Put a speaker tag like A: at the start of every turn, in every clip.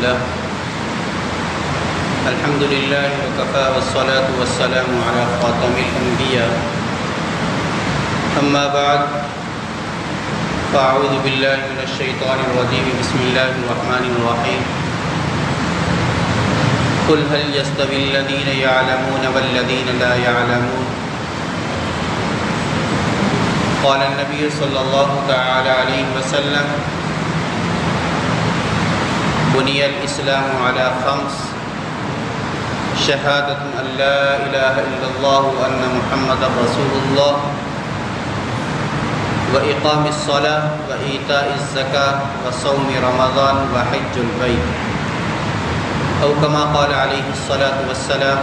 A: لله الحمد لله وكفى والصلاة والسلام على خاتم الأنبياء أما بعد فأعوذ بالله من الشيطان الرجيم بسم الله الرحمن الرحيم قل هل يستوي الذين يعلمون والذين لا يعلمون قال النبي صلى الله تعالى عليه وسلم بني الإسلام على خمس شهادة أن لا إله إلا الله وأن محمدا رسول الله وإقام الصلاة وإيتاء الزكاة وصوم رمضان وحج البيت أو كما قال عليه الصلاة والسلام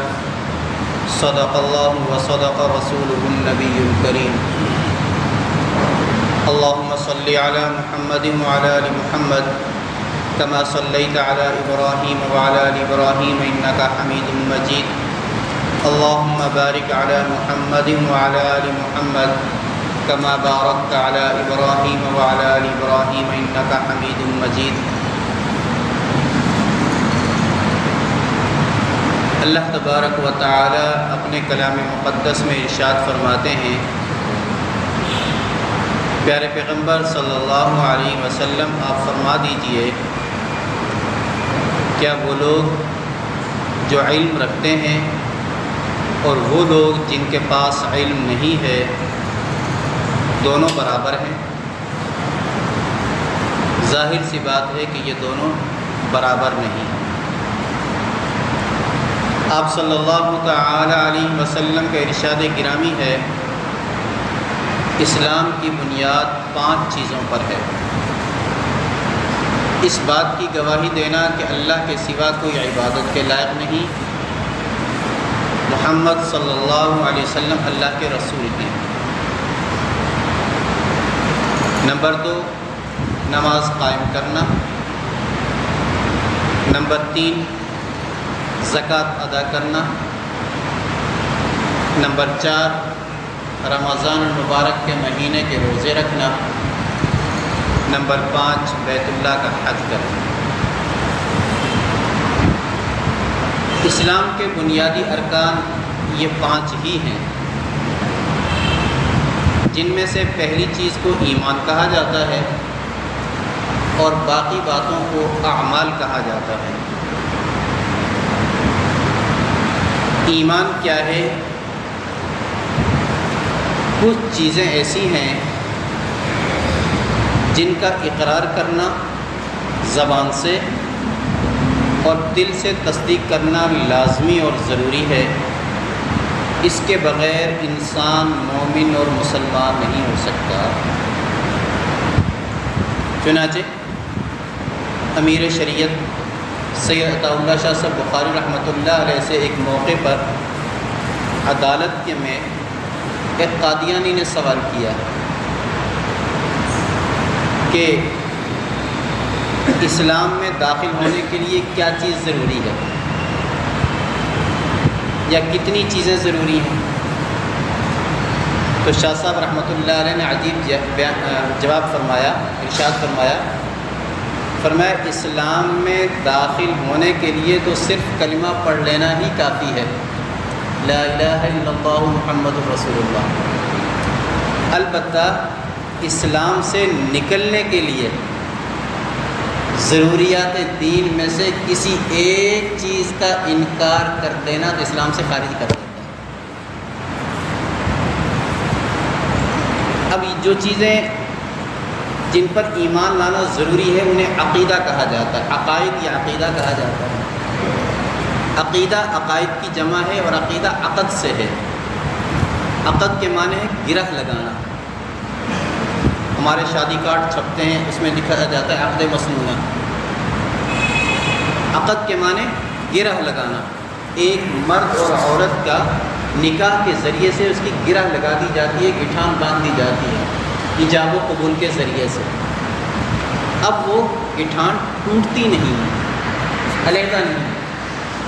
A: صدق الله وصدق رسوله النبي الكريم اللهم صل على محمد وعلى آل محمد كما صليت على إبراهيم وعلى آل إبراهيم إنك حميد مجيد اللهم بارك على محمد وعلى آل محمد كما باركت على إبراهيم وعلى آل إبراهيم إنك حميد مجيد۔ اللہ تبارک و تعالی اپنے کلام مقدس میں ارشاد فرماتے ہیں، پیارے پیغمبر صلی اللہ علیہ وسلم آپ فرما دیجئے، کیا وہ لوگ جو علم رکھتے ہیں اور وہ لوگ جن کے پاس علم نہیں ہے دونوں برابر ہیں؟ ظاہر سی بات ہے کہ یہ دونوں برابر نہیں ہیں۔ آپ صلی اللہ تعالی علیہ وسلم کا ارشاد گرامی ہے، اسلام کی بنیاد 5 چیزوں پر ہے۔ اس بات کی گواہی دینا کہ اللہ کے سوا کوئی عبادت کے لائق نہیں، محمد صلی اللہ علیہ وسلم اللہ کے رسول ہیں۔ نمبر 2، نماز قائم کرنا۔ نمبر 3، زکوٰۃ ادا کرنا۔ نمبر 4، رمضان المبارک کے مہینے کے روزے رکھنا۔ نمبر 5، بیت اللہ کا حج کرنا۔ اسلام کے بنیادی ارکان یہ 5 ہی ہیں، جن میں سے پہلی چیز کو ایمان کہا جاتا ہے اور باقی باتوں کو اعمال کہا جاتا ہے۔ ایمان کیا ہے؟ کچھ چیزیں ایسی ہیں جن کا اقرار کرنا زبان سے اور دل سے تصدیق کرنا لازمی اور ضروری ہے۔ اس کے بغیر انسان مومن اور مسلمان نہیں ہو سکتا۔ چنانچہ امیر شریعت سید عطا اللہ شاہ صاحب بخاری رحمۃ اللہ علیہ سے ایک موقع پر عدالت کے میں ایک قادیانی نے سوال کیا کہ اسلام میں داخل ہونے کے لیے کیا چیز ضروری ہے یا کتنی چیزیں ضروری ہیں؟ تو شاہ صاحب رحمۃ اللہ علیہ نے عجیب جواب فرمایا، ارشاد فرمایا اسلام میں داخل ہونے کے لیے تو صرف کلمہ پڑھ لینا ہی کافی ہے، لا الہ الا اللہ محمد رسول اللہ۔ البتہ اسلام سے نکلنے کے لیے ضروریات دین میں سے کسی ایک چیز کا انکار کر دینا تو اسلام سے خارج کر دیتا ہے۔ اب جو چیزیں جن پر ایمان لانا ضروری ہے انہیں عقیدہ کہا جاتا ہے، عقائد یا عقیدہ کہا جاتا ہے۔ عقیدہ عقائد کی جمع ہے اور عقیدہ عقد سے ہے۔ عقد کے معنی ہے گرہ لگانا۔ ہمارے شادی کارڈ چھپتے ہیں، اس میں لکھا جاتا ہے عقد مسنونہ۔ عقد کے معنی گرہ لگانا، ایک مرد اور عورت کا نکاح کے ذریعے سے اس کی گرہ لگا دی جاتی ہے، گٹھان باندھ دی جاتی ہے ایجاب و قبول کے ذریعے سے۔ اب وہ گٹھان ٹوٹتی نہیں ہے، علیحدہ نہیں۔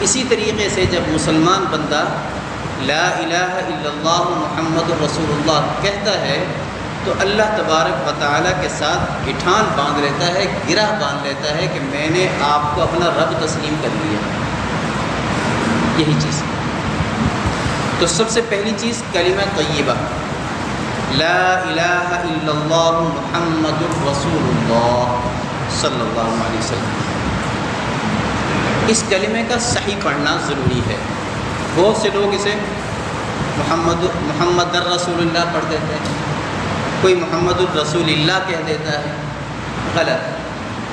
A: اسی طریقے سے جب مسلمان بندہ لا الہ الا اللہ محمد رسول اللہ کہتا ہے تو اللہ تبارک و تعالیٰ کے ساتھ گٹھان باندھ لیتا ہے، گرہ باندھ لیتا ہے کہ میں نے آپ کو اپنا رب تسلیم کر لیا۔ یہی چیز تو سب سے پہلی چیز کلمہ طیبہ، لا الہ الا اللہ محمد الرسول اللہ صلی اللہ علیہ وسلم۔ اس کلمے کا صحیح پڑھنا ضروری ہے۔ بہت سے لوگ اسے محمد الرسول اللہ پڑھ دیتے ہیں، کوئی محمد الرسول اللہ کہہ دیتا ہے، غلط۔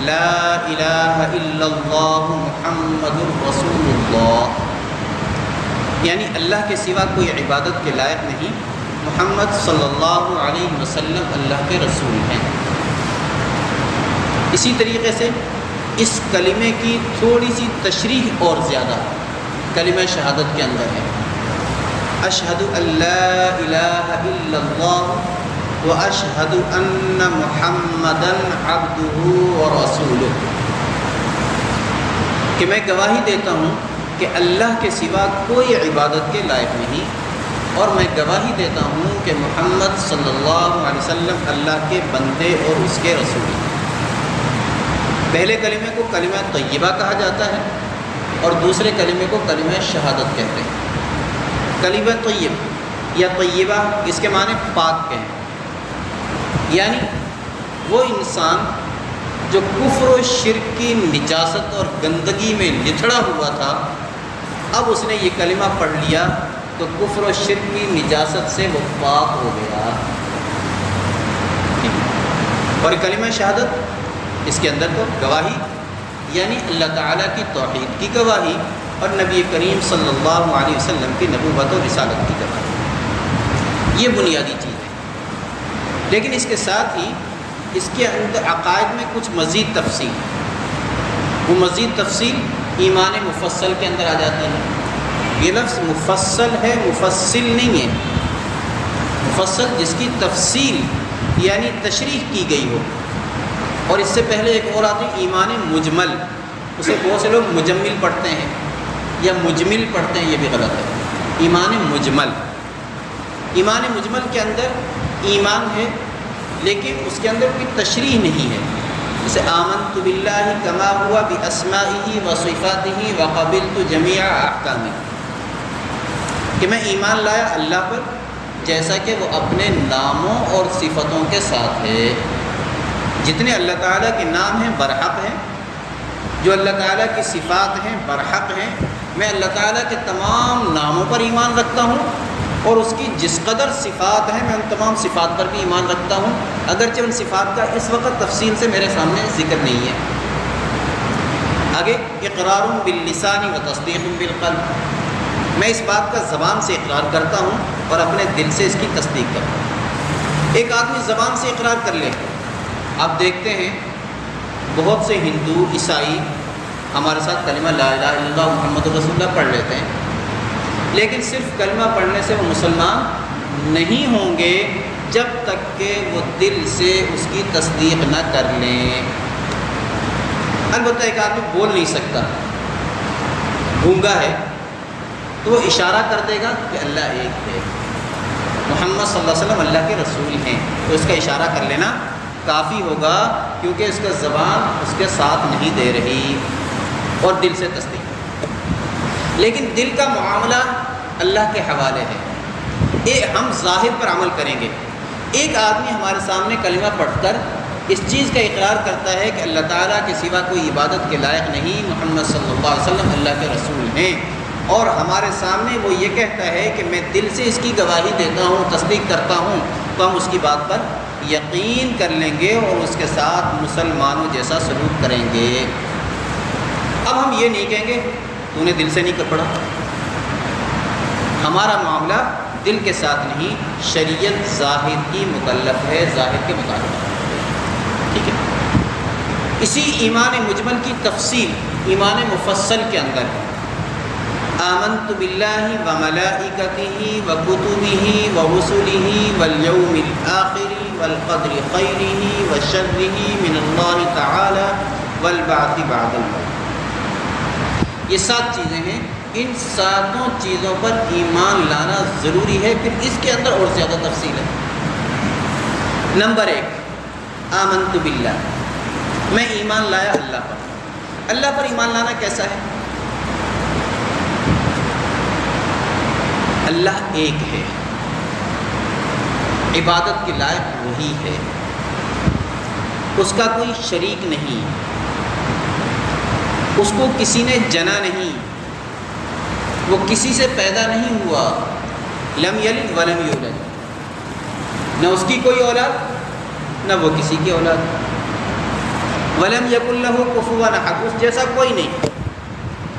A: لا الہ الا اللہ محمد الرسول اللہ، یعنی اللہ کے سوا کوئی عبادت کے لائق نہیں، محمد صلی اللہ علیہ وسلم اللہ کے رسول ہیں۔ اسی طریقے سے اس کلمے کی تھوڑی سی تشریح اور زیادہ کلمہ شہادت کے اندر ہے۔ اشہد ان لا الہ الا اللہ و اشہد ان محمدا عبدہ و رسولہ، کہ میں گواہی دیتا ہوں کہ اللہ کے سوا کوئی عبادت کے لائق نہیں، اور میں گواہی دیتا ہوں کہ محمد صلی اللہ علیہ وسلم اللہ کے بندے اور اس کے رسول ہیں۔ پہلے کلمے کو کلمہ طیبہ کہا جاتا ہے اور دوسرے کلمے کو کلمہ شہادت کہتے ہیں۔ کلمہ طیب یا طیبہ اس کے معنی پاک کے ہیں، یعنی وہ انسان جو کفر و شرک کی نجاست اور گندگی میں لتھڑا ہوا تھا، اب اس نے یہ کلمہ پڑھ لیا تو کفر و شرک کی نجاست سے وہ پاک ہو گیا۔ اور کلمہ شہادت اس کے اندر تو گواہی، یعنی اللہ تعالیٰ کی توحید کی گواہی اور نبی کریم صلی اللہ علیہ وسلم کی نبوت و رسالت کی گواہی، یہ بنیادی چیز ہے۔ لیکن اس کے ساتھ ہی اس کے اندر عقائد میں کچھ مزید تفصیل، وہ مزید تفصیل ایمان مفصل کے اندر آ جاتی ہے۔ یہ لفظ مفصل ہے، مفصل نہیں ہے۔ مفصل جس کی تفصیل یعنی تشریح کی گئی ہو، اور اس سے پہلے ایک اور آتی ہے ایمان مجمل، اسے بہت سے لوگ مجمل پڑھتے ہیں یا مجمل پڑھتے ہیں، یہ بھی غلط ہے۔ ایمان مجمل، ایمان مجمل کے اندر ایمان ہے لیکن اس کے اندر کوئی تشریح نہیں ہے، جیسے آمنت باللہ کما ہوا باسمائہ و صفاتہ وقبلت جمیع احکامہ، کہ میں ایمان لایا اللہ پر جیسا کہ وہ اپنے ناموں اور صفتوں کے ساتھ ہے۔ جتنے اللہ تعالیٰ کے نام ہیں برحق ہیں، جو اللہ تعالیٰ کی صفات ہیں برحق ہیں، میں اللہ تعالیٰ کے تمام ناموں پر ایمان رکھتا ہوں، اور اس کی جس قدر صفات ہیں میں ان تمام صفات پر بھی ایمان رکھتا ہوں، اگرچہ ان صفات کا اس وقت تفصیل سے میرے سامنے ذکر نہیں ہے۔ آگے اقرار باللسان و تصدیق بالقلب، میں اس بات کا زبان سے اقرار کرتا ہوں اور اپنے دل سے اس کی تصدیق کرتا ہوں۔ ایک آدمی زبان سے اقرار کر لے، آپ دیکھتے ہیں بہت سے ہندو عیسائی ہمارے ساتھ کلمہ لا الہ الا اللہ محمد رسول اللہ پڑھ لیتے ہیں، لیکن صرف کلمہ پڑھنے سے وہ مسلمان نہیں ہوں گے جب تک کہ وہ دل سے اس کی تصدیق نہ کر لیں۔ البتہ ایک آدمی بول نہیں سکتا، گونگا ہے، تو وہ اشارہ کر دے گا کہ اللہ ایک ہے، محمد صلی اللہ علیہ وسلم اللہ کے رسول ہیں، تو اس کا اشارہ کر لینا کافی ہوگا، کیونکہ اس کا زبان اس کے ساتھ نہیں دے رہی، اور دل سے تصدیق۔ لیکن دل کا معاملہ اللہ کے حوالے ہے، ہم ظاہر پر عمل کریں گے۔ ایک آدمی ہمارے سامنے کلمہ پڑھ کر اس چیز کا اقرار کرتا ہے کہ اللہ تعالیٰ کے سوا کوئی عبادت کے لائق نہیں، محمد صلی اللہ علیہ وسلم اللہ کے رسول ہیں، اور ہمارے سامنے وہ یہ کہتا ہے کہ میں دل سے اس کی گواہی دیتا ہوں، تصدیق کرتا ہوں، تو ہم اس کی بات پر یقین کر لیں گے اور اس کے ساتھ مسلمانوں جیسا سلوک کریں گے۔ اب ہم یہ نہیں کہیں گے تو نے دل سے نہیں پڑھا، ہمارا معاملہ دل کے ساتھ نہیں، شریعت ظاہر کی مکلف ہے، ظاہر کے مطابق، ٹھیک ہے۔ اسی ایمان مجمل کی تفصیل ایمان مفصل کے اندر ہے۔ آمنت باللہ و ملائکتہ و کتبہ و رسلہ والیوم الآخر والقدر خیرہ و شرہ من اللہ تعالی والبعث بعد الموت۔ یہ 7 چیزیں ہیں، ان 7 چیزوں پر ایمان لانا ضروری ہے، پھر اس کے اندر اور زیادہ تفصیل ہے۔ نمبر 1 آمنت باللہ، میں ایمان لایا اللہ پر۔ اللہ پر ایمان لانا کیسا ہے؟ اللہ ایک ہے، عبادت کے لائق وہی ہے، اس کا کوئی شریک نہیں، اس کو کسی نے جنا نہیں، وہ کسی سے پیدا نہیں ہوا، لم یلد ولم یولد، نہ اس کی کوئی اولاد نہ وہ کسی کی اولاد، ولم یکن لہ کفوا احد، اس جیسا کوئی نہیں۔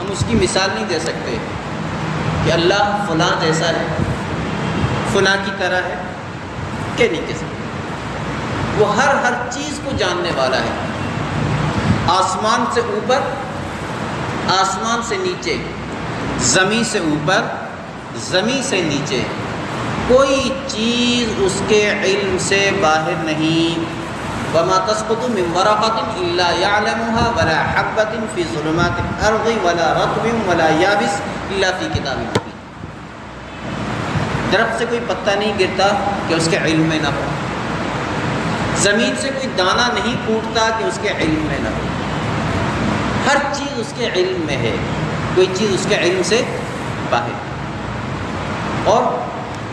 A: ہم اس کی مثال نہیں دے سکتے کہ اللہ فلاں جیسا ہے، فلاں کی طرح ہے، کہ نہیں کہہ سکتے۔ وہ ہر چیز کو جاننے والا ہے، آسمان سے اوپر، آسمان سے نیچے، زمین سے اوپر، زمین سے نیچے، کوئی چیز اس کے علم سے باہر نہیں۔ وما تسقط من ورقة إلا يعلمها ولا حبة في ظلمات الأرض ولا رطب ولا يابس إلا في كتاب مبين۔ درخت سے کوئی پتا نہیں گرتا کہ اس کے علم میں نہ ہو، زمین سے کوئی دانہ نہیں پھوٹتا کہ اس کے علم میں نہ ہو، ہر چیز اس کے علم میں ہے، کوئی چیز اس کے علم سے باہر۔ اور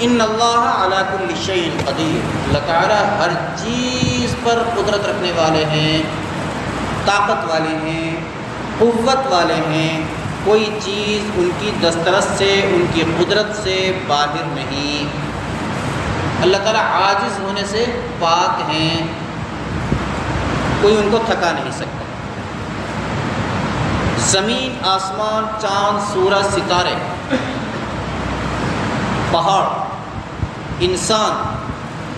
A: ان اللہ علی کل شیء قدیر، اللہ تعالیٰ ہر چیز پر قدرت رکھنے والے ہیں، طاقت والے ہیں، قوت والے ہیں، کوئی چیز ان کی دسترس سے، ان کی قدرت سے باہر نہیں۔ اللہ تعالیٰ عاجز ہونے سے پاک ہیں، کوئی ان کو تھکا نہیں سکتا۔ زمین، آسمان، چاند، سورج، ستارے، پہاڑ، انسان،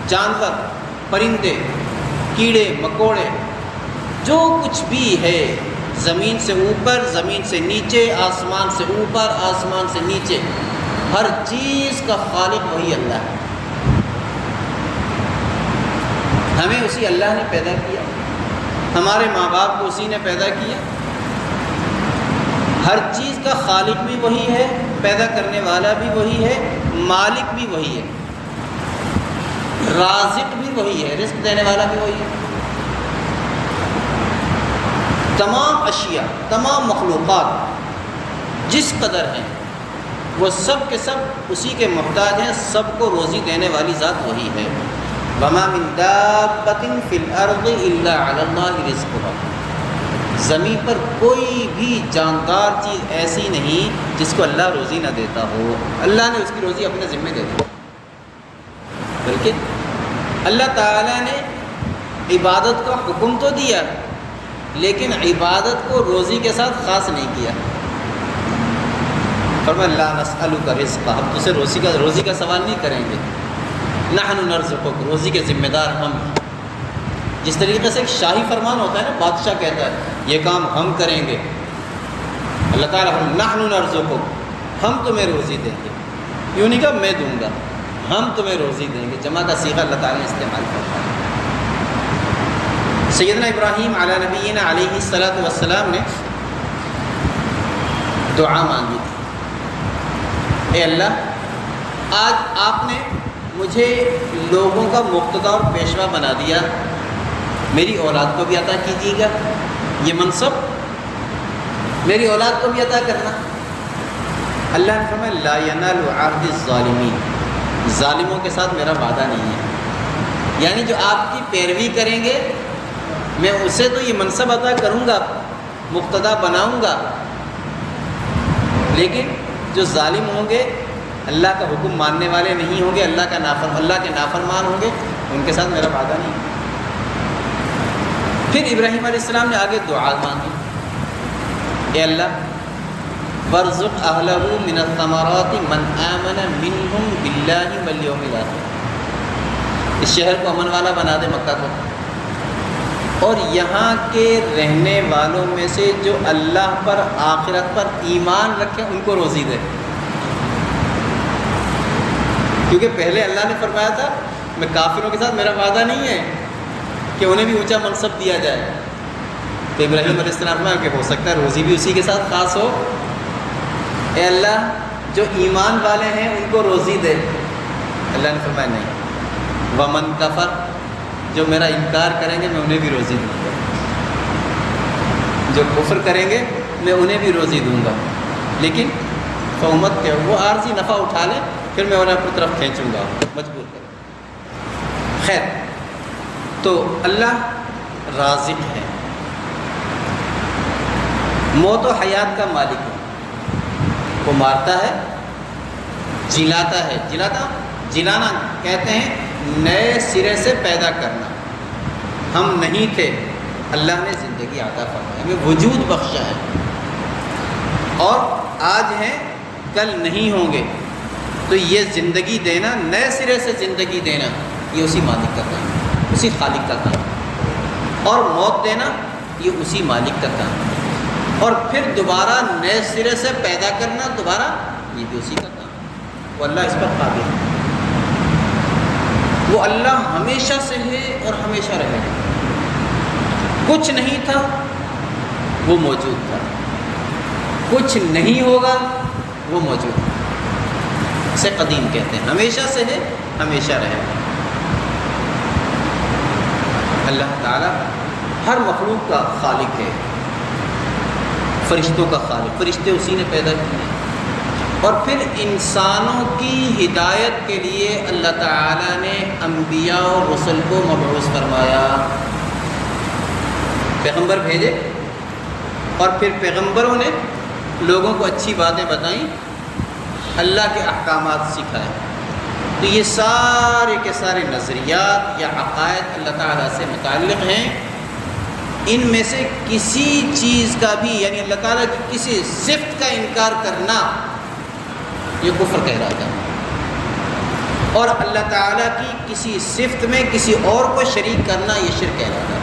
A: جانور، پرندے، کیڑے مکوڑے، جو کچھ بھی ہے، زمین سے اوپر، زمین سے نیچے، آسمان سے اوپر، آسمان سے نیچے، ہر چیز کا خالق وہی اللہ ہے۔ ہمیں اسی اللہ نے پیدا کیا، ہمارے ماں باپ کو اسی نے پیدا کیا، ہر چیز کا خالق بھی وہی ہے، پیدا کرنے والا بھی وہی ہے، مالک بھی وہی ہے، رازق بھی وہی ہے، رزق دینے والا بھی وہی ہے۔ تمام اشیاء، تمام مخلوقات جس قدر ہیں وہ سب کے سب اسی کے محتاج ہیں، سب کو روزی دینے والی ذات وہی ہے۔ وَمَا مِن دَابَّةٍ فِي الْأَرْضِ إِلَّا عَلَى اللَّهِ رِزْقُهَا، زمین پر کوئی بھی جاندار چیز ایسی نہیں جس کو اللہ روزی نہ دیتا ہو، اللہ نے اس کی روزی اپنے ذمہ دے دی، بلکہ اللہ تعالیٰ نے عبادت کا حکم تو دیا لیکن عبادت کو روزی کے ساتھ خاص نہیں کیا۔ فرمایا لا نسألک رزقا، ہم تجھ سے روزی کا سوال نہیں کریں گے، نحن نرزقک، روزی کے ذمہ دار ہم ہیں۔ جس طریقے سے ایک شاہی فرمان ہوتا ہے نا، بادشاہ کہتا ہے یہ کام ہم کریں گے، اللہ تعالیٰ نحن نرزقک، ہم تمہیں روزی دیں گے، یوں نہیں کہا میں دوں گا، ہم تمہیں روزی دیں گے، جمع کا صیغہ اللہ تعالیٰ نے استعمال کرتا ہے۔ سیدنا ابراہیم علی نبینا علیہ السلام نے دعا مانگی تھی، اے اللہ آج آپ نے مجھے لوگوں کا مقتدی اور پیشوا بنا دیا، میری اولاد کو بھی عطا کیجیے گا، یہ منصب میری اولاد کو بھی عطا کرنا۔ اللہ نے فرمایا لا ینال عہد الظالمین، ظالموں کے ساتھ میرا وعدہ نہیں ہے، یعنی جو آپ کی پیروی کریں گے میں اسے تو یہ منصب عطا کروں گا، مقتدی بناؤں گا، لیکن جو ظالم ہوں گے، اللہ کا حکم ماننے والے نہیں ہوں گے، اللہ کے نافرمان ہوں گے، ان کے ساتھ میرا وعدہ نہیں ہے۔ پھر ابراہیم علیہ السلام نے آگے دعا مانگی، اے اللہ وارزق اہلہ من الثمرات من آمن منہم باللہ والیوم الآخر، اس شہر کو امن والا بنا دے، مکہ کو، اور یہاں کے رہنے والوں میں سے جو اللہ پر، آخرت پر ایمان رکھیں ان کو روزی دے، کیونکہ پہلے اللہ نے فرمایا تھا میں کافروں کے ساتھ میرا وعدہ نہیں ہے کہ انہیں بھی اونچا منصب دیا جائے، تو ابراہیم علیہ السلام فرمایا کہ ہو سکتا ہے روزی بھی اسی کے ساتھ خاص ہو، اے اللہ جو ایمان والے ہیں ان کو روزی دے۔ اللہ نے فرمایا نہیں، ومن کفر،
B: جو میرا انکار کریں گے میں انہیں بھی روزی دوں گا، جو کفر کریں گے میں انہیں بھی روزی دوں گا، لیکن قومت کے وہ عارضی نفع اٹھا لیں پھر میں انہیں اپنی طرف کھینچوں گا، مجبور کروں۔ خیر، تو اللہ رازق ہے، موت و حیات کا مالک ہے، وہ مارتا ہے، جلاتا ہے۔ جلانا کہتے ہیں نئے سرے سے پیدا کرنا۔ ہم نہیں تھے، اللہ نے زندگی عطا فرمائی، ہمیں وجود بخشا ہے، اور آج ہیں کل نہیں ہوں گے، تو یہ زندگی دینا، نئے سرے سے زندگی دینا، یہ اسی مالک کا کام ہے، اسی خالق کا کام ہے، اور موت دینا یہ اسی مالک کا کام ہے، اور پھر دوبارہ نئے سرے سے پیدا کرنا دوبارہ، یہ بھی اسی کا کام ہے۔ وہ اللہ اس پر قادر ہے، وہ اللہ ہمیشہ سے ہے اور ہمیشہ رہے گا۔ کچھ نہیں تھا وہ موجود تھا، کچھ نہیں ہوگا وہ موجود ہے، اسے قدیم کہتے ہیں، ہمیشہ سے ہے ہمیشہ رہے گا۔ اللہ تعالیٰ ہر مخلوق کا خالق ہے، فرشتوں کا خالق، فرشتے اسی نے پیدا کیے، اور پھر انسانوں کی ہدایت کے لیے اللہ تعالیٰ نے انبیاء اور رسل کو مبعوث فرمایا، پیغمبر بھیجے، اور پھر پیغمبروں نے لوگوں کو اچھی باتیں بتائیں، اللہ کے احکامات سکھائے۔ تو یہ سارے کے سارے نظریات یا عقائد اللہ تعالیٰ سے متعلق ہیں، ان میں سے کسی چیز کا بھی، یعنی اللہ تعالیٰ کی کسی صفت کا انکار کرنا یہ کفر کہلاتا ہے، اور اللہ تعالیٰ کی کسی صفت میں کسی اور کو شریک کرنا یہ شرک کہلاتا ہے۔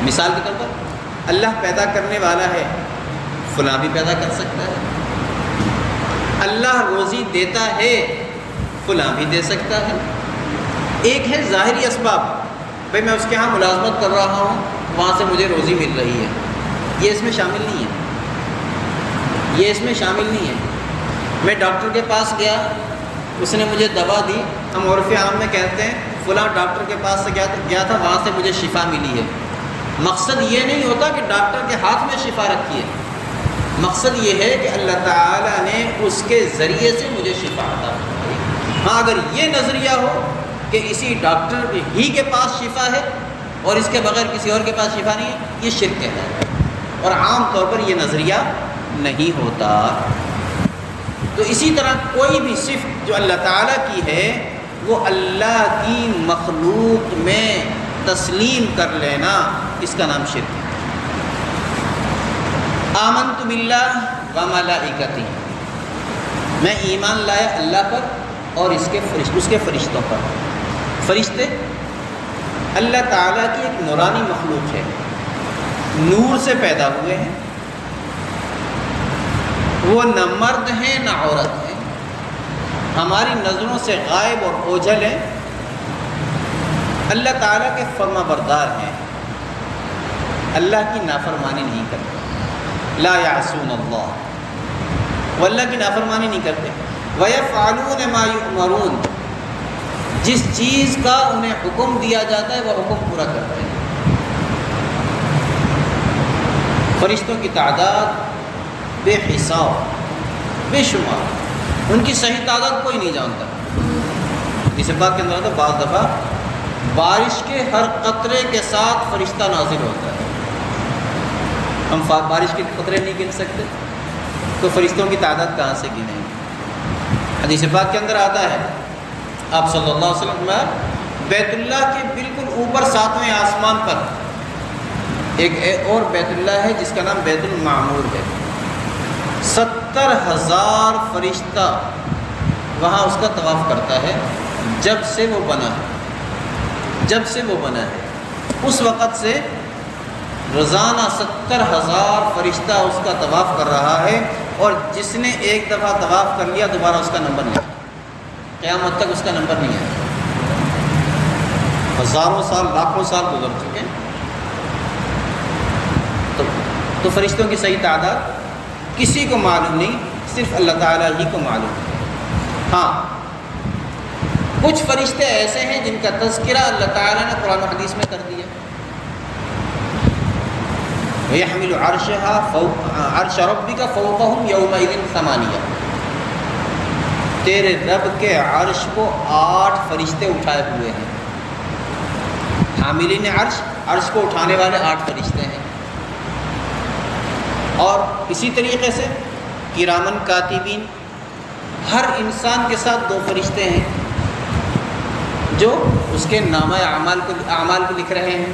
B: مثال کے طور پر اللہ پیدا کرنے والا ہے، فلاں بھی پیدا کر سکتا ہے، اللہ روزی دیتا ہے، فلاں بھی دے سکتا ہے۔ ایک ہے ظاہری اسباب، بھئی میں اس کے ہاں ملازمت کر رہا ہوں، وہاں سے مجھے روزی مل رہی ہے، یہ اس میں شامل نہیں ہے، یہ اس میں شامل نہیں ہے۔ میں ڈاکٹر کے پاس گیا، اس نے مجھے دوا دی، ہم عرف عام میں کہتے ہیں فلاں ڈاکٹر کے پاس سے گیا تھا، وہاں سے مجھے شفا ملی ہے۔ مقصد یہ نہیں ہوتا کہ ڈاکٹر کے ہاتھ میں شفا رکھی ہے، مقصد یہ ہے کہ اللہ تعالیٰ نے اس کے ذریعے سے مجھے شفا عطا فرمائی۔ ہاں اگر یہ نظریہ ہو کہ اسی ڈاکٹر ہی کے پاس شفا ہے اور اس کے بغیر کسی اور کے پاس شفا نہیں ہے، یہ شرک کہلاتا ہے، اور عام طور پر یہ نظریہ نہیں ہوتا۔ تو اسی طرح کوئی بھی صفت جو اللہ تعالیٰ کی ہے وہ اللہ کی مخلوق میں تسلیم کر لینا، اس کا نام شرک ہے۔ آمنت باللہ و ملائکتہ، میں ایمان لایا اللہ پر اور اس کے فرشتوں پر۔ فرشتے اللہ تعالیٰ کی ایک نورانی مخلوق ہے، نور سے پیدا ہوئے ہیں، وہ نہ مرد ہیں نہ عورت ہیں، ہماری نظروں سے غائب اور اوجھل ہیں، اللہ تعالیٰ کے فرما بردار ہیں، اللہ کی نافرمانی نہیں کرتے، لا یعصون اللہ، وہ اللہ کی نافرمانی نہیں کرتے، وَيَفْعَلُونَ مَا يُؤْمَرُونَ، جس چیز کا انہیں حکم دیا جاتا ہے وہ حکم پورا کرتے ہیں۔ فرشتوں کی تعداد بے حساب، بے شمار، ان کی صحیح تعداد کوئی نہیں جانتا۔ اس بات کے اندر بعض دفعہ بارش کے ہر قطرے کے ساتھ فرشتہ نازل ہوتا ہے، ہم بارش کے قطرے نہیں گن سکتے تو فرشتوں کی تعداد کہاں سے گنیں گے؟ حدیث پاک کے اندر آتا ہے، آپ صلی اللہ علیہ وسلم میں بیت اللہ کے بالکل اوپر 7ویں آسمان پر ایک اور بیت اللہ ہے جس کا نام بیت المعمور ہے، 70,000 فرشتہ وہاں اس کا طواف کرتا ہے جب سے وہ بنا ہے، اس وقت سے روزانہ 70,000 فرشتہ اس کا طواف کر رہا ہے، اور جس نے ایک دفعہ طواف کر لیا دوبارہ اس کا نمبر نہیں، قیامت تک اس کا نمبر نہیں ہے۔ ہزاروں سال، لاکھوں سال گزر چکے ہیں، تو فرشتوں کی صحیح تعداد کسی کو معلوم نہیں، صرف اللہ تعالیٰ ہی کو معلوم ہے۔ ہاں کچھ فرشتے ایسے ہیں جن کا تذکرہ اللہ تعالیٰ نے قرآن و حدیث میں کر دیا. وَيَحْمِلُ عَرْشَ رَبِّكَ فَوْقَهُمْ يَوْمَئِذٍ ثَمَانِيَةٌ. تیرے رب کے عرش کو 8 فرشتے اٹھائے ہوئے ہیں. حاملین عرش، عرش کو اٹھانے والے 8 فرشتے ہیں. اور اسی طریقے سے کرامن کاتبین، ہر انسان کے ساتھ 2 فرشتے ہیں جو اس کے نامہ اعمال کو لکھ رہے ہیں،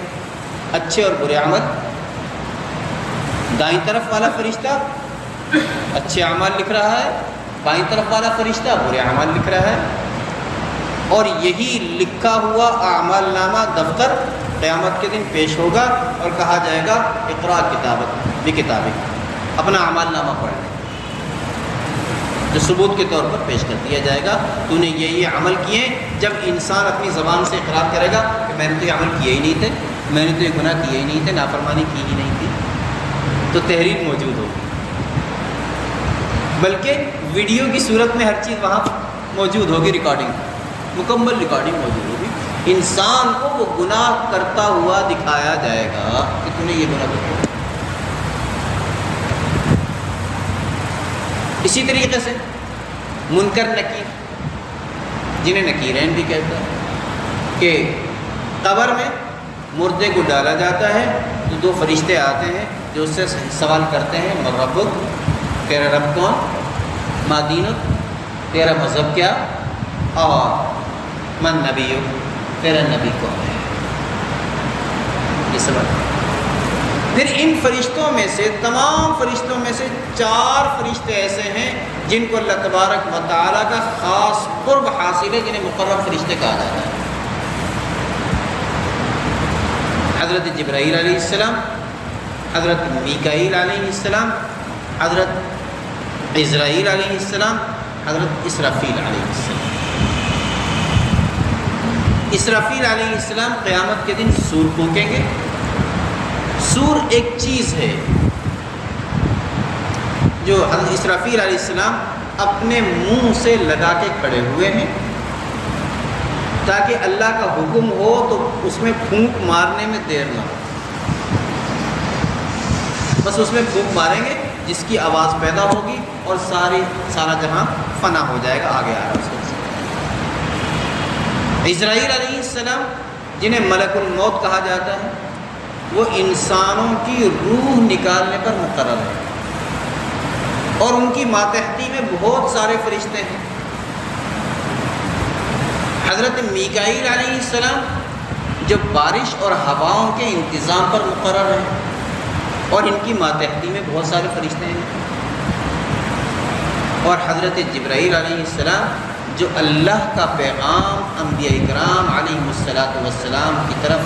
B: اچھے اور برے عمل. دائیں طرف والا فرشتہ اچھے اعمال لکھ رہا ہے، بائیں طرف والا فرشتہ برے اعمال لکھ رہا ہے. اور یہی لکھا ہوا اعمال نامہ دفتر قیامت کے دن پیش ہوگا اور کہا جائے گا اقرا بکتابک، اپنا اعمال نامہ پڑھ لیں، جو ثبوت کے طور پر پیش کر دیا جائے گا تو نے یہ عمل کیے. جب انسان اپنی زبان سے اقرار کرے گا کہ میں نے تو یہ عمل کیے ہی نہیں تھے، میں نے تو یہ گناہ کیے ہی نہیں تھے، نافرمانی کی ہی نہیں تھی، تو تحریر موجود ہوگی. بلکہ ویڈیو کی صورت میں ہر چیز وہاں موجود ہوگی، ریکارڈنگ، مکمل ریکارڈنگ موجود ہوگی. انسان کو وہ گناہ کرتا ہوا دکھایا جائے گا کہ تو نے یہ گناہ کیا. اسی طریقے سے منکر نکیر، جنہیں نکیرین بھی کہتا ہے، کہ قبر میں مردے کو ڈالا جاتا ہے تو 2 فرشتے آتے ہیں جو اس سے سوال کرتے ہیں من ربک، تیرا رب کون، ما دینک، تیرا مذہب کیا، اور من نبیک، تیرا نبی کون ہے. یہ سوال. پھر ان فرشتوں میں سے، تمام فرشتوں میں سے 4 فرشتے ایسے ہیں جن کو اللہ تبارک و تعالیٰ کا خاص قرب حاصل ہے، جنہیں مقرب فرشتے کہا جاتا ہے. حضرت جبرائیل علیہ السلام، حضرت میکائیل علیہ السلام، حضرت عزرائیل علیہ السلام، حضرت اسرافیل علیہ السلام. اسرافیل علیہ السلام قیامت کے دن سور پھونکیں گے. سور ایک چیز ہے جو حضرت اسرافیل علیہ السلام اپنے منہ سے لگا کے کھڑے ہوئے ہیں تاکہ اللہ کا حکم ہو تو اس میں پھونک مارنے میں دیر نہ ہو. بس اس میں پھونک ماریں گے، جس کی آواز پیدا ہوگی اور سارا جہاں فنا ہو جائے گا. آگے آ رہا ہے اس کو. عزرائیل علیہ السلام جنہیں ملک الموت کہا جاتا ہے، وہ انسانوں کی روح نکالنے پر مقرر ہے، اور ان کی ماتحتی میں بہت سارے فرشتے ہیں. حضرت میکائیل علیہ السلام جو بارش اور ہواؤں کے انتظام پر مقرر ہیں، اور ان کی ماتحتی میں بہت سارے فرشتے ہیں. اور حضرت جبرائیل علیہ السلام جو اللہ کا پیغام انبیاء کرام علیہم السلام کی طرف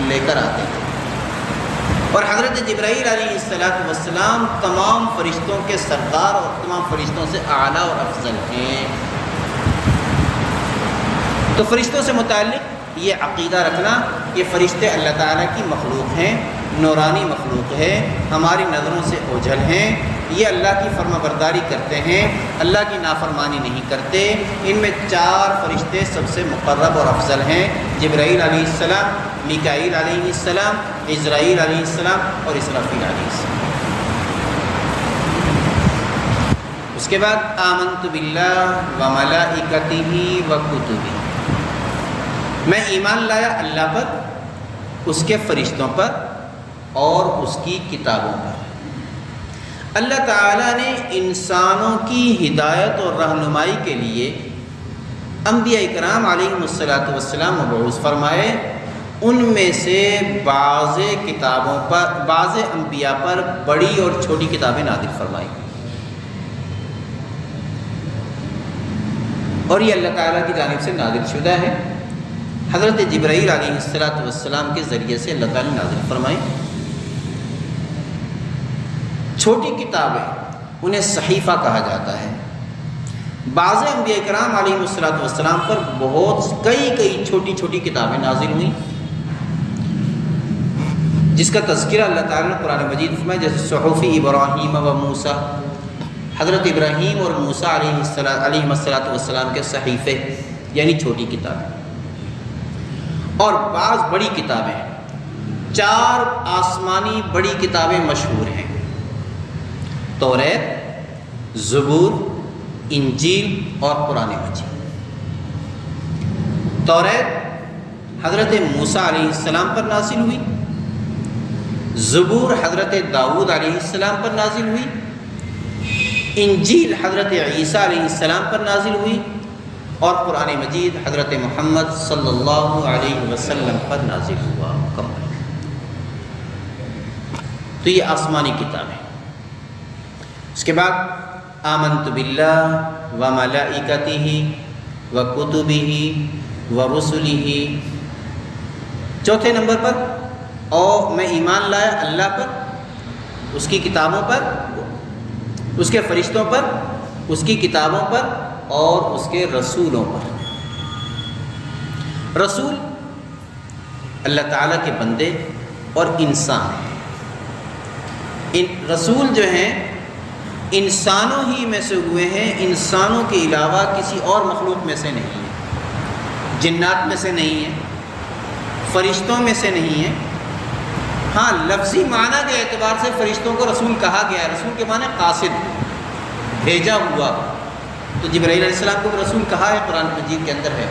B: لے کر آتے ہیں. اور حضرت جبرائیل علیہ السلام تمام فرشتوں کے سردار اور تمام فرشتوں سے اعلیٰ اور افضل ہیں. تو فرشتوں سے متعلق یہ عقیدہ رکھنا، یہ فرشتے اللہ تعالیٰ کی مخلوق ہیں، نورانی مخلوق ہے، ہماری نظروں سے اوجھل ہیں، یہ اللہ کی فرما برداری کرتے ہیں، اللہ کی نافرمانی نہیں کرتے. ان میں 4 فرشتے سب سے مقرب اور افضل ہیں، جبرائیل علیہ السلام، میکائیل علیہ السلام، عزرائیل علیہ السلام اور اسرافیل علیہ السلام. اس کے بعد آمنت باللہ و ملائکتہ و کتبہ، میں ایمان لایا اللہ پر، اس کے فرشتوں پر اور اس کی کتابوں پر. اللہ تعالیٰ نے انسانوں کی ہدایت اور رہنمائی کے لیے انبیاء کرام علیہم السلام مبعوث فرمائے. ان میں سے بعض کتابوں پر، بعض انبیاء پر بڑی اور چھوٹی کتابیں نازل فرمائی، اور یہ اللہ تعالیٰ کی جانب سے نازل شدہ ہے. حضرت جبرائیل علیہ السلام کے ذریعے سے اللہ تعالیٰ نے نازل فرمائی. چھوٹی کتابیں انہیں صحیفہ کہا جاتا ہے. بعض انبیاء کرام علیہ السلام پر بہت کئی چھوٹی چھوٹی کتابیں نازل ہوئیں، جس کا تذکرہ اللہ تعالیٰ نے قرآن مجید میں فرمایا، جیسے صحف ابراہیم و موسیٰ، حضرت ابراہیم اور موسیٰ علیہ السلام کے صحیفے. یعنی چھوٹی کتابیں، اور بعض بڑی کتابیں ہیں۔ 4 آسمانی بڑی کتابیں مشہور ہیں: توریت، زبور، انجیل اور قرآن مجید۔ توریت حضرت موسیٰ علیہ السلام پر نازل ہوئی، زبور حضرت داؤد علیہ السلام پر نازل ہوئی، انجیل حضرت عیسیٰ علیہ السلام پر نازل ہوئی، اور قرآن مجید حضرت محمد صلی اللہ علیہ وسلم پر نازل ہوا مکمل۔ تو یہ آسمانی کتابیں۔ اس کے بعد آمنت باللہ وملائکتہ وکتبہ ورسلہ، چوتھے نمبر پر، اور میں ایمان لایا اللہ پر، اس کی کتابوں پر، اس کے فرشتوں پر، اس کی کتابوں پر اور اس کے رسولوں پر۔ رسول اللہ تعالیٰ کے بندے اور انسان ہیں۔ رسول جو ہیں انسانوں ہی میں سے ہوئے ہیں، انسانوں کے علاوہ کسی اور مخلوق میں سے نہیں ہیں، جنات میں سے نہیں ہیں، فرشتوں میں سے نہیں ہیں۔ ہاں، لفظی معنی کے اعتبار سے فرشتوں کو رسول کہا گیا ہے۔ رسول کے معنی قاصد، بھیجا ہوا، تو جبرائیل علیہ السلام کو رسول کہا ہے، قرآن مجید کے اندر ہے۔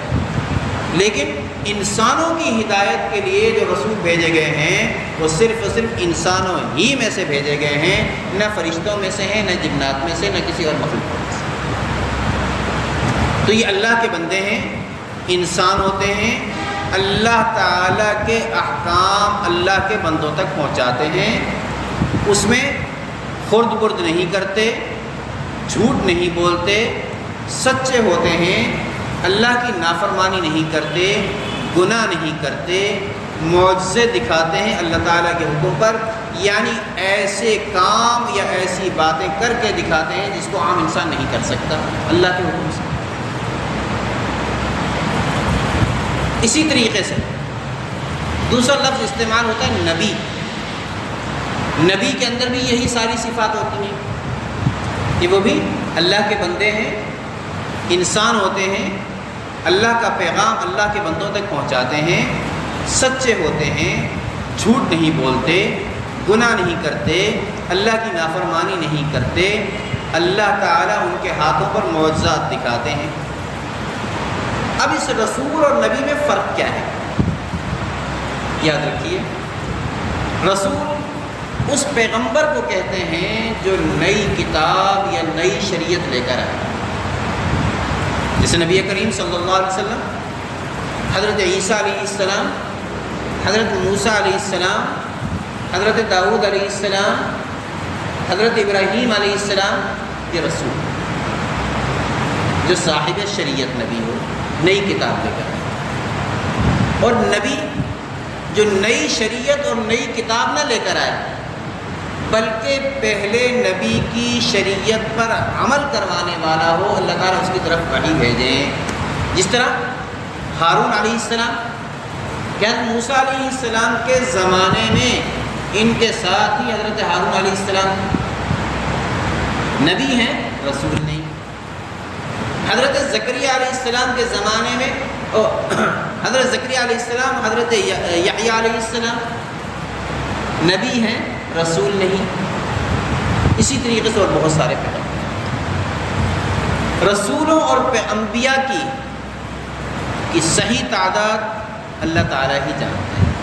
B: لیکن انسانوں کی ہدایت کے لیے جو رسول بھیجے گئے ہیں وہ صرف اور صرف انسانوں ہی میں سے بھیجے گئے ہیں، نہ فرشتوں میں سے ہیں، نہ جنات میں سے، نہ کسی اور مخلوق میں سے۔ تو یہ اللہ کے بندے ہیں، انسان ہوتے ہیں، اللہ تعالیٰ کے احکام اللہ کے بندوں تک پہنچاتے ہیں، اس میں خرد برد نہیں کرتے، جھوٹ نہیں بولتے، سچے ہوتے ہیں، اللہ کی نافرمانی نہیں کرتے، گناہ نہیں کرتے، معجزے دکھاتے ہیں اللہ تعالیٰ کے حکم پر، یعنی ایسے کام یا ایسی باتیں کر کے دکھاتے ہیں جس کو عام انسان نہیں کر سکتا اللہ کے حکم سے۔ اسی طریقے سے دوسرا لفظ استعمال ہوتا ہے نبی۔ نبی کے اندر بھی یہی ساری صفات ہوتی ہیں کہ وہ بھی اللہ کے بندے ہیں، انسان ہوتے ہیں، اللہ کا پیغام اللہ کے بندوں تک پہنچاتے ہیں، سچے ہوتے ہیں، جھوٹ نہیں بولتے، گناہ نہیں کرتے، اللہ کی نافرمانی نہیں کرتے، اللہ تعالیٰ ان کے ہاتھوں پر معجزات دکھاتے ہیں۔ اب اس رسول اور نبی میں فرق کیا ہے؟ یاد رکھیے، رسول اس پیغمبر کو کہتے ہیں جو نئی کتاب یا نئی شریعت لے کر آئے، جیسے نبی کریم صلی اللہ علیہ وسلم، حضرت عیسیٰ علیہ السلام، حضرت موسیٰ علیہ السلام، حضرت داؤد علیہ السلام، حضرت ابراہیم علیہ السلام، یہ رسول جو صاحب شریعت نبی ہو، نئی کتاب لے کر آئے۔ اور نبی جو نئی شریعت اور نئی کتاب نہ لے کر آئے، بلکہ پہلے نبی کی شریعت پر عمل کروانے والا ہو، اللہ تعالیٰ اس کی طرف وحی بھیجیں۔ جس طرح ہارون علیہ السلام، کیا موسیٰ علیہ السلام کے زمانے میں ان کے ساتھ ہی حضرت ہارون علیہ السلام نبی ہیں، رسول نہیں۔ حضرت زکریا علیہ السلام کے زمانے میں حضرت زکریا علیہ السلام، حضرت یحییٰ علیہ السلام نبی ہیں، رسول نہیں۔ اسی طریقے سے اور بہت سارے پیغمبر، رسولوں اور انبیاء کی صحیح تعداد اللہ تعالیٰ ہی جانتے ہیں،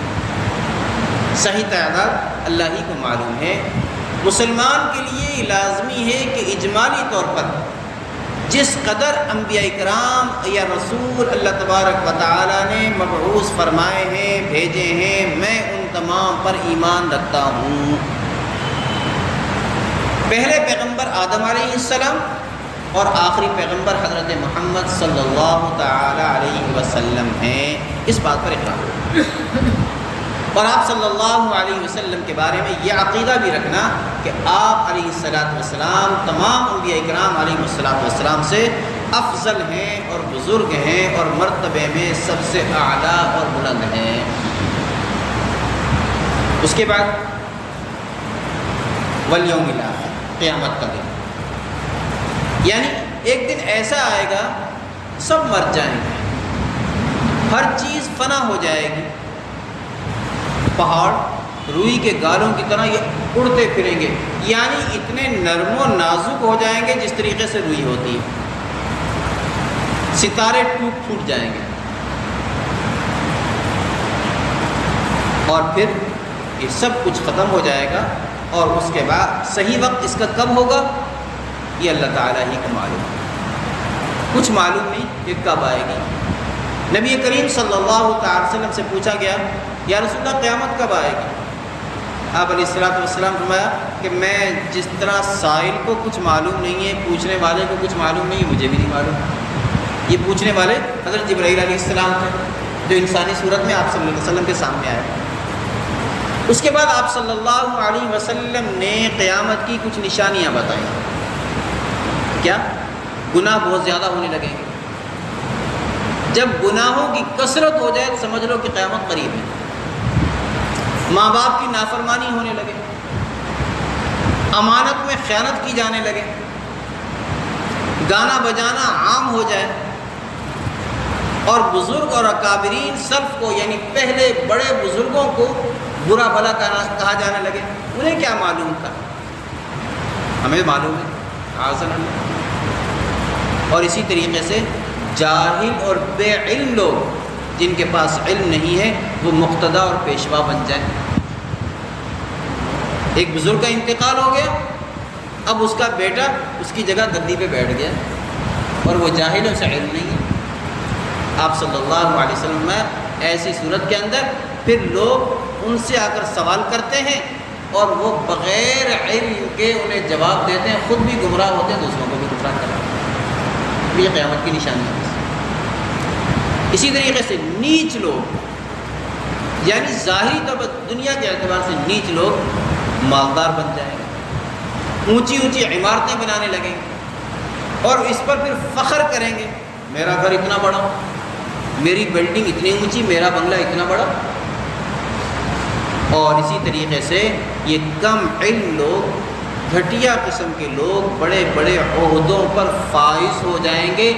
B: صحیح تعداد اللہ ہی کو معلوم ہے۔ مسلمان کے لیے لازمی ہے کہ اجمالی طور پر جس قدر انبیاء کرام یا رسول اللہ تبارک و تعالیٰ نے مبعوث فرمائے ہیں، بھیجے ہیں، میں ان تمام پر ایمان رکھتا ہوں۔ پہلے پیغمبر آدم علیہ السلام اور آخری پیغمبر حضرت محمد صلی اللہ تعالی علیہ وسلم ہیں، اس بات پر اقرار۔ اور آپ صلی اللہ علیہ وسلم کے بارے میں یہ عقیدہ بھی رکھنا کہ آپ علیہ السلام تمام انبیاء کرام علیہ السلام سے افضل ہیں اور بزرگ ہیں اور مرتبے میں سب سے اعلیٰ اور بلند ہیں۔ اس کے بعد والیوم الآخر، قیامت کا دن، یعنی ایک دن ایسا آئے گا سب مر جائیں گے، ہر چیز فنا ہو جائے گی، پہاڑ روئی کے گالوں کی طرح یہ اڑتے پھریں گے، یعنی اتنے نرم و نازک ہو جائیں گے جس طریقے سے روئی ہوتی ہے، ستارے ٹوٹ پھوٹ جائیں گے، اور پھر یہ سب کچھ ختم ہو جائے گا، اور اس کے بعد صحیح وقت اس کا کب ہوگا یہ اللہ تعالیٰ ہی کو معلوم ہے، کچھ معلوم نہیں کہ کب آئے گی۔ نبی کریم صلی اللہ تعالی وسلم سے پوچھا گیا یا رسول اللہ قیامت کب آئے گی؟ آپ علیہ الصلوۃ والسلام فرمایا کہ میں جس طرح سائل کو کچھ معلوم نہیں ہے، پوچھنے والے کو کچھ معلوم نہیں ہے، مجھے بھی نہیں معلوم۔ یہ پوچھنے والے حضرت جبرائیل علیہ السلام تھے جو انسانی صورت میں آپ صلی اللہ علیہ وسلم کے سامنے آئے۔ اس کے بعد آپ صلی اللہ علیہ وسلم نے قیامت کی کچھ نشانیاں بتائیں۔ کیا؟ گناہ بہت زیادہ ہونے لگیں گے، جب گناہوں کی کثرت ہو جائے تو سمجھ لو کہ قیامت قریب ہے، ماں باپ کی نافرمانی ہونے لگے، امانت میں خیانت کی جانے لگے، گانا بجانا عام ہو جائے، اور بزرگ اور اکابرین سلف کو یعنی پہلے بڑے بزرگوں کو برا بھلا کہا جانے لگے۔ انہیں کیا معلوم تھا؟ ہمیں معلوم ہے، اعاذنا اللہ۔ اور اسی طریقے سے جاہل اور بے علم لوگ جن کے پاس علم نہیں ہے وہ مقتدا اور پیشوا بن جائیں۔ ایک بزرگ کا انتقال ہو گیا، اب اس کا بیٹا اس کی جگہ گدی پہ بیٹھ گیا، اور وہ جاہل ہے، اسے علم نہیں ہے۔ آپ صلی اللہ علیہ وسلم میں ایسی صورت کے اندر پھر لوگ ان سے آ کر سوال کرتے ہیں اور وہ بغیر علم کے انہیں جواب دیتے ہیں، خود بھی گمراہ ہوتے ہیں، دوسروں کو بھی گمراہ کرتے ہیں۔ یہ قیامت کی نشانی ہے۔ اسی طریقے سے نیچ لوگ یعنی ظاہری طور پر دنیا کے اعتبار سے نیچ لوگ مالدار بن جائیں گے، اونچی اونچی عمارتیں بنانے لگیں گے، اور اس پر پھر فخر کریں گے، میرا گھر اتنا بڑا، میری بلڈنگ اتنی اونچی، میرا بنگلہ اتنا بڑا۔ اور اسی طریقے سے یہ کم علم لوگ، گھٹیا قسم کے لوگ بڑے بڑے عہدوں پر فائز ہو جائیں گے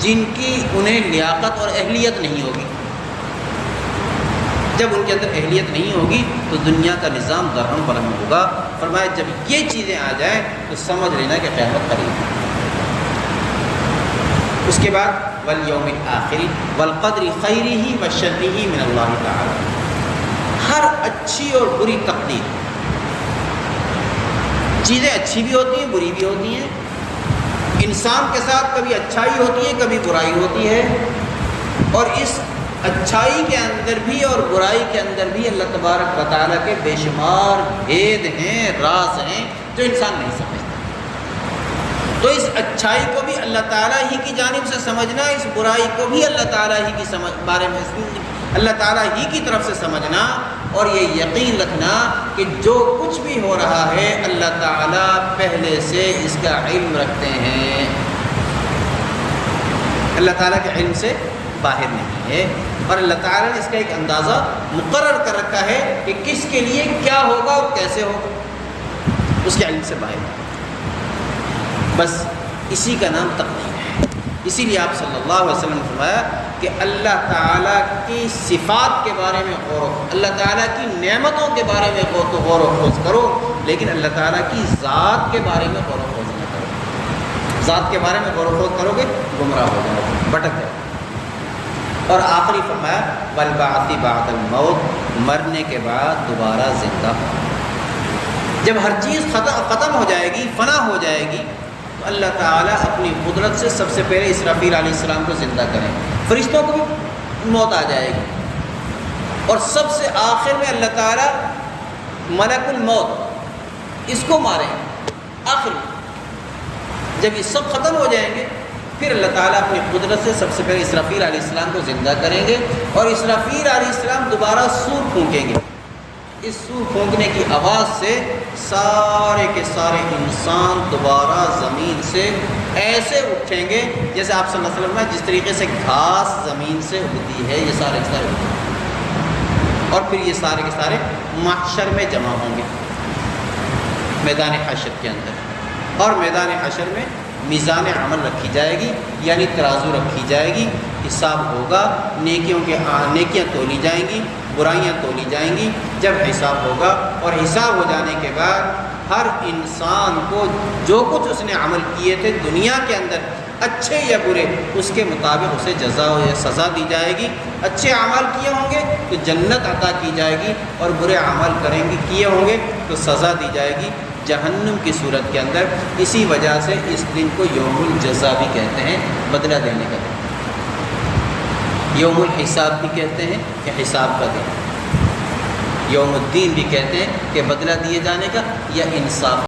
B: جن کی انہیں لیاقت اور اہلیت نہیں ہوگی۔ جب ان کے اندر اہلیت نہیں ہوگی تو دنیا کا نظام درہم برہم ہوگا۔ فرمایا جب یہ چیزیں آ جائیں تو سمجھ لینا کہ قیامت قریب ہے۔ اس کے بعد والیوم الآخر والقدر خیرہ وشرہ من اللہ تعالی، ہر اچھی اور بری تقدیر، چیزیں اچھی بھی ہوتی ہیں بری بھی ہوتی ہیں، انسان کے ساتھ کبھی اچھائی ہوتی ہے کبھی برائی ہوتی ہے، اور اس اچھائی کے اندر بھی اور برائی کے اندر بھی اللہ تبارک و تعالیٰ کے بے شمار بھید ہیں، راز ہیں جو انسان نہیں سمجھتا۔ تو اس اچھائی کو بھی اللہ تعالیٰ ہی کی جانب سے سمجھنا، اس برائی کو بھی اللہ تعالیٰ ہی کی بارے میں اللہ تعالیٰ ہی کی طرف سے سمجھنا، اور یہ یقین رکھنا کہ جو کچھ بھی ہو رہا ہے اللہ تعالیٰ پہلے سے اس کا علم رکھتے ہیں، اللہ تعالیٰ کے علم سے باہر نہیں ہے، اور اللہ تعالیٰ نے اس کا ایک اندازہ مقرر کر رکھا ہے کہ کس کے لیے کیا ہوگا اور کیسے ہوگا، اس کے علم سے باہر ہے۔ بس اسی کا نام تقدیر ہے۔ اسی لیے آپ صلی اللہ علیہ وسلم نے فرمایا کہ اللہ تعالیٰ کی صفات کے بارے میں غور و اللہ تعالیٰ کی نعمتوں کے بارے میں غور و خوض کرو، لیکن اللہ تعالیٰ کی ذات کے بارے میں غور و خوض نہ کرو۔ ذات کے بارے میں غور و خوض کرو گے گمراہ ہو جاؤ گے، بھٹک جاؤ گے۔ اور آخری فرمایا والبعث بعد الموت، مرنے کے بعد دوبارہ زندہ ہو۔ جب ہر چیز ختم ہو جائے گی، فنا ہو جائے گی، تو اللہ تعالیٰ اپنی قدرت سے سب سے پہلے اسرافیل علیہ السلام کو زندہ کریں، فرشتوں کو بھی موت آ جائے گی، اور سب سے آخر میں اللہ تعالیٰ ملک الموت اس کو ماریں گے۔ آخر میں جب یہ سب ختم ہو جائیں گے پھر اللہ تعالیٰ اپنی قدرت سے سب سے پہلے اسرافیل علیہ السلام کو زندہ کریں گے، اور اسرافیل علیہ السلام دوبارہ سور پھونکیں گے۔ اس سور پھونکنے کی آواز سے سارے کے سارے انسان دوبارہ زمین سے ایسے اٹھیں گے جیسے آپ صلی اللہ علیہ وسلم میں جس طریقے سے گھاس زمین سے اگتی ہے، یہ سارے کے سارے اٹھیں گے، اور پھر یہ سارے کے سارے محشر میں جمع ہوں گے، میدان حشر کے اندر، اور میدان حشر میں میزان عمل رکھی جائے گی، یعنی ترازو رکھی جائے گی، حساب ہوگا، نیکیاں تولی جائیں گی، برائیاں تولی جائیں گی۔ جب حساب ہوگا اور حساب ہو جانے کے بعد ہر انسان کو جو کچھ اس نے عمل کیے تھے دنیا کے اندر اچھے یا برے، اس کے مطابق اسے جزا یا سزا دی جائے گی۔ اچھے اعمال کیے ہوں گے تو جنت عطا کی جائے گی، اور برے اعمال کیے ہوں گے تو سزا دی جائے گی جہنم کی صورت کے اندر۔ اسی وجہ سے اس دن کو یوم الجزا بھی کہتے ہیں، بدلہ دینے کا دن۔ یوم الحساب بھی کہتے ہیں کہ حساب کا دن، یوم الدین بھی کہتے ہیں کہ بدلہ دیے جانے کا یا انصاف